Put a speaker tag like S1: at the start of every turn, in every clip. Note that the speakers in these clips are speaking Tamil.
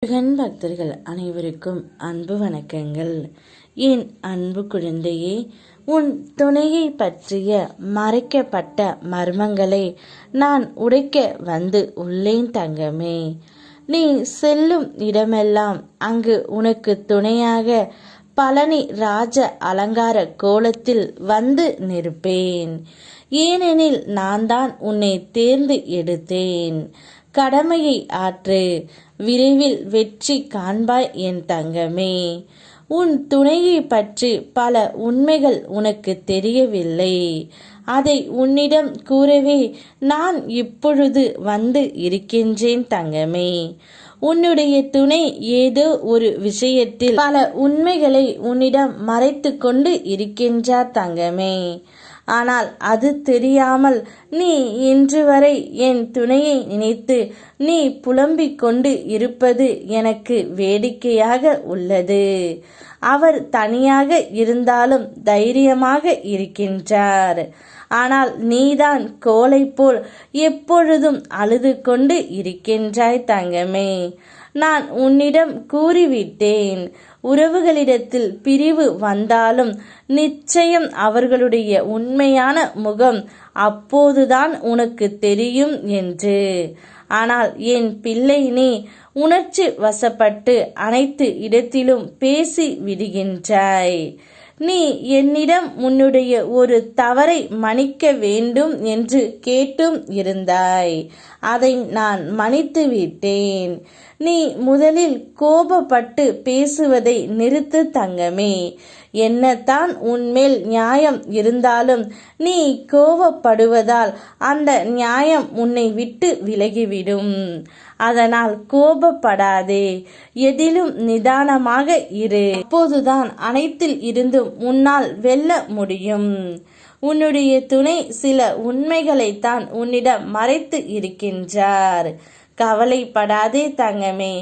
S1: முருகன் பக்தர்கள் அனைவருக்கும் அன்பு வணக்கங்கள். என் அன்பு குழந்தையே, உன் துணையை பற்றிய மறைக்கப்பட்ட மர்மங்களை நான் உடைக்க வந்து உள்ளேன் தங்கமே. நீ செல்லும் இடமெல்லாம் அங்கு உனக்கு துணையாக பழனி ராஜ அலங்கார கோலத்தில் வந்து நிற்பேன். ஏனெனில் நான் தான் உன்னை தேர்ந்து எடுத்தேன். கடமையை ஆற்று, விரைவில் வெற்றி காண்பாய் என் தங்கமே. உன் துணையை பற்றி பல உண்மைகள் உனக்கு தெரியவில்லை. அதை உன்னிடம் கூறவே நான் இப்பொழுது வந்து இருக்கின்றேன் தங்கமே. உன்னுடைய துணை ஏதோ ஒரு விஷயத்தில் பல உண்மைகளை உன்னிடம் மறைத்து கொண்டு இருக்கின்றார் தங்கமே. ஆனால் அது தெரியாமல் நீ இன்று வரை என் துணையை நினைத்து நீ புலம்பிக் கொண்டு இருப்பது எனக்கு வேடிக்கையாக உள்ளது. அவர் தனியாக இருந்தாலும் தைரியமாக இருக்கின்றார். ஆனால் நீதான் கோலை போல் எப்பொழுதும் அழுது கொண்டு இருக்கின்றாய் தங்கமே. நான் உன்னிடம் கூறிவிட்டேன், உறவுகளிடத்தில் பிரிவு வந்தாலும் நிச்சயம் அவர்களுடைய உண்மையான முகம் அப்போதுதான் உனக்கு தெரியும் என்று. ஆனால் என் பிள்ளை, நீ உணர்ச்சி வசப்பட்டு அனைத்து இடத்திலும் பேசி விடுகின்றாய். நீ என்னிடம் உன்னுடைய ஒரு தவறை மன்னிக்க வேண்டும் என்று கேட்டும் இருந்தாய். அதை நான் மன்னித்து விட்டேன். நீ முதலில் கோபப்பட்டு பேசுவதை நிறுத்து தங்கமே. என்னதான் உன்மேல் நியாயம் இருந்தாலும் நீ கோபப்படுவதால் அந்த நியாயம் உன்னை விட்டு விலகிவிடும். அதனால் கோபப்படாதே, எதிலும் நிதானமாக இரு. அப்போதுதான் அனைத்தில் இருந்தும் உன்னால் வெல்ல முடியும். உன்னுடைய துணை சில உண்மைகளைத்தான் உன்னிடம் மறைத்து இருக்கின்றார். கவலைப்படாதே தங்கமே.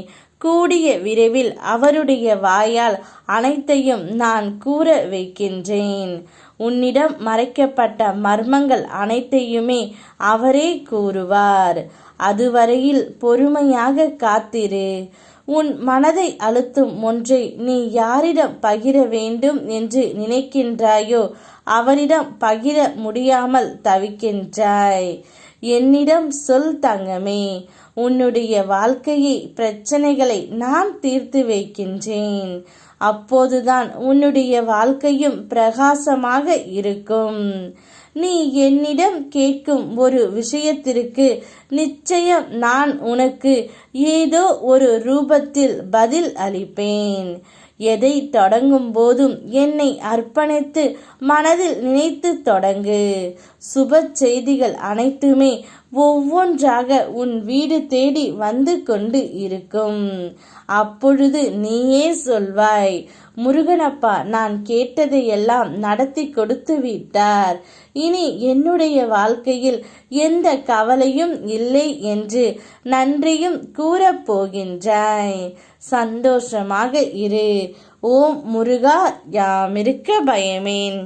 S1: கூடிய விரைவில் அவருடைய வாயால் அனைத்தையும் நான் கூற வைக்கின்றேன். உன்னிடம் மறைக்கப்பட்ட மர்மங்கள் அனைத்தையுமே அவரே கூறுவார். அதுவரையில் பொறுமையாக காத்திரு. உன் மனதை அழுத்தும் ஒன்றை நீ யாரிடம் பகிர வேண்டும் என்று நினைக்கின்றாயோ அவரிடம் பகிர முடியாமல் தவிக்கின்றாய். என்னிடம் சொல் தங்கமே. உன்னுடைய வாழ்க்கையை பிரச்சனைகளை நான் தீர்த்து வைக்கின்றேன். அப்போதுதான் உன்னுடைய வாழ்க்கையும் பிரகாசமாக இருக்கும். நீ என்னிடம் கேட்கும் ஒரு விஷயத்திற்கு நிச்சயம் நான் உனக்கு ஏதோ ஒரு ரூபத்தில் பதில் அளிப்பேன். எதை தொடங்கும் போதும் என்னை அர்ப்பணித்து மனதில் நினைத்து தொடங்கு. சுப செய்திகள் அனைத்துமே ஒவ்வொன்றாக உன் வீடு தேடி வந்து கொண்டு இருக்கும். அப்பொழுது நீயே சொல்வாய், முருகனப்பா நான் கேட்டதையெல்லாம் நடத்தி கொடுத்து விட்டார். இனி என்னுடைய வாழ்க்கையில் எந்த கவலையும் இல்லை என்று நன்றியும் கூறப்போகின்றாய். சந்தோஷமாக இரு. ஓம் முருகா, யாமிருக்க பயமேன்.